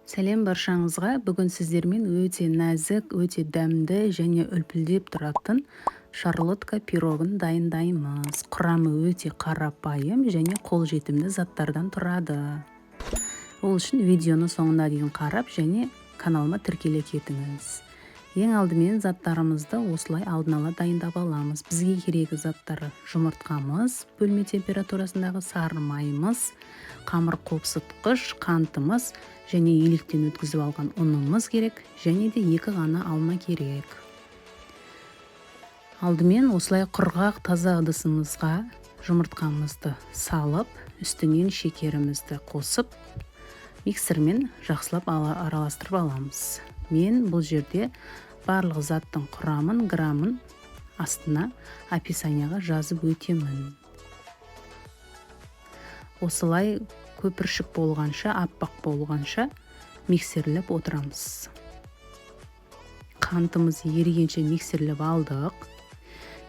Сәлем баршаңызға. Бүгін сіздермен өте нәзік, өте дәмді және үлпілдеп тұратын шарлотка пирогын дайындаймыз. Құрамы өте қарапайым және қолжетімді заттардан тұрады. Ол үшін видеоны соңына дейін қарап және каналыма тіркеле кетіңіз. Ең алдымен заттарымызды осылай алдын ала дайындап аламыз. Бізге керегі заттары: жұмыртқамыз, бөлме температурасындағы сары майымыз, қамыр қопсытқыш, қантымыз және електен өткізіп алған ұнымыз керек, және де 2 ғана алма керек. Алдымен осылай құрғақ таза ыдысымызға жұмыртқамызды салып, үстінен шекерімізді қосып, миксермен жақсылап араластырып аламыз. Мен бұл жерде барлық заттың құрамын, грамын астына описанияға жазып өтемін. Осылай көпіршік болғанша, аппақ болғанша миксерлеп отырамыз. Қантымыз ерігенше миксерлеп алдық.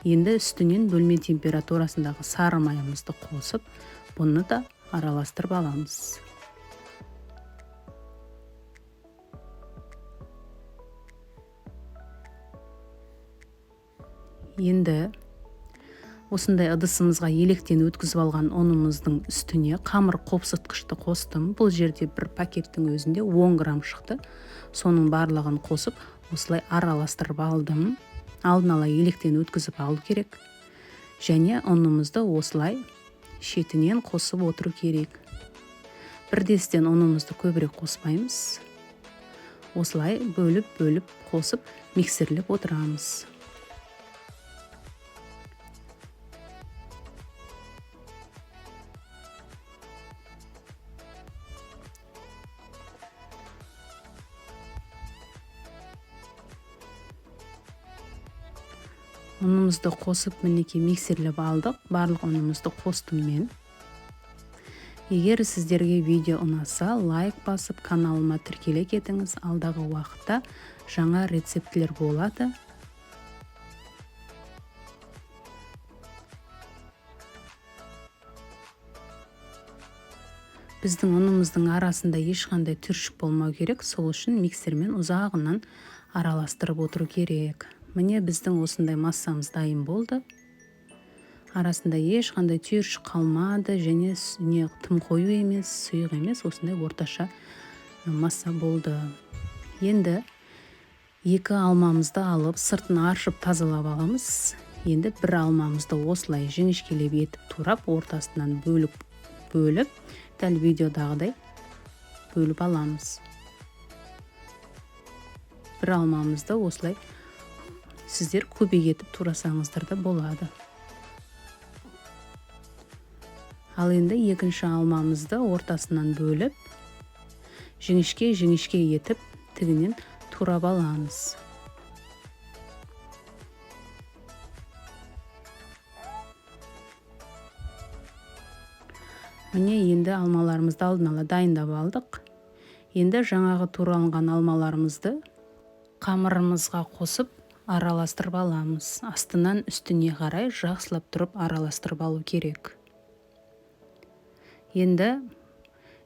Енді үстінен бөлме температурасындағы сары майымызды қосып, бұны да араластырып аламыз. Енді осындай ыдысымызға електен өткізіп алған ұнымыздың үстіне қамыр қопсытқышты қостым. Бұл жерде бір пакеттің өзінде 10 грамм шықты. Соның барлығын қосып, осылай араластырып алдым. Алдын ала електен өткізіп алу керек. Және ұнымызды осылай шетінен қосып отыру керек. Бірдестен ұнымызды көбірек қоспаймыз. Осылай бөліп қосып миксерлеп отырамыз. Ұнымызды қосып мінеки миксерлеп алдық. Барлық ұнымызды қостым мен. Егер сіздерге видео ұнаса, лайк басып, каналыма тіркеле кетіңіз. Алдағы уақытта жаңа рецептілер болады. Біздің ұнымыздың арасында ешқандай түршік болмау керек. Сол үшін миксермен ұзағынан араластырып отыру керек. Міне біздің осындай массамыз дайын болды. Арасында ешқандай түйіршік қалмады және тым қою емес, сұйық емес, осындай орташа масса болды. Енді 2 алмамызды алып, сыртын аршып тазалап аламыз. Енді бір алмамызды осылай жіңішкелеп етіп турап, ортасынан бөліп, дәл видеодағыдай бөліп аламыз. Бір алмамызды осылай сіздер көбейтіп турасаңыздар да болады. Ал енді екінші алмамызды ортасынан бөліп, жіңішке етіп, тігінен турап аламыз. Міне енді алмаларымызды алдын ала дайындап алдық. Енді жаңағы туралған алмаларымызды қамырымызға қосып араластырып аламыз. Астынан үстіне қарай жақсылап тұрып араластырып алу керек. Енді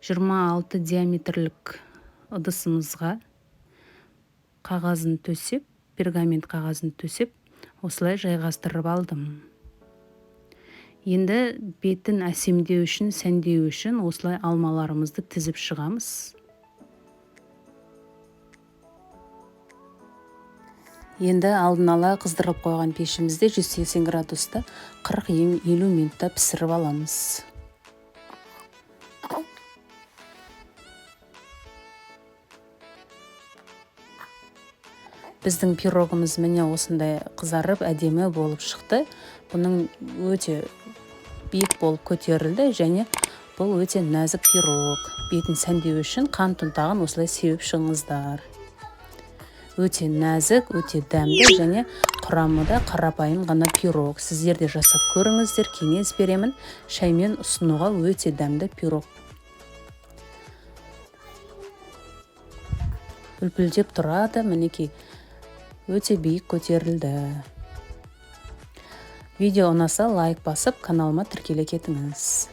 26 диаметрлік ыдысымызға қағазын төсеп, пергамент қағазын төсеп, осылай жайғастырып алдым. Енді бетін әсемдеу үшін, сәндеу үшін осылай алмаларымызды тізіп шығамыз. Енді алдын ала қыздырып қойған пешімізде 180 градуста 40-50 минутта пісіріп аламыз. Біздің пирогымыз міне осындай қызарып, әдемі болып шықты. Бұның өте биік болып көтерілді және бұл өте нәзік пирог. Бетін сәндеу үшін қант ұнтағын осылай сеуіп шығыңыздар. Өте нәзік, өте дәмді және құрамы да қарапайым ғана пирог. Сіздер де жасап көріңіздер, кеңес беремін. Шаймен ұсынуға өте дәмді пирог. Үлпілдеп тұрады, мінекей өте биік көтерілді. Видео ұнаса лайк басып, каналыма тіркеле кетіңіз.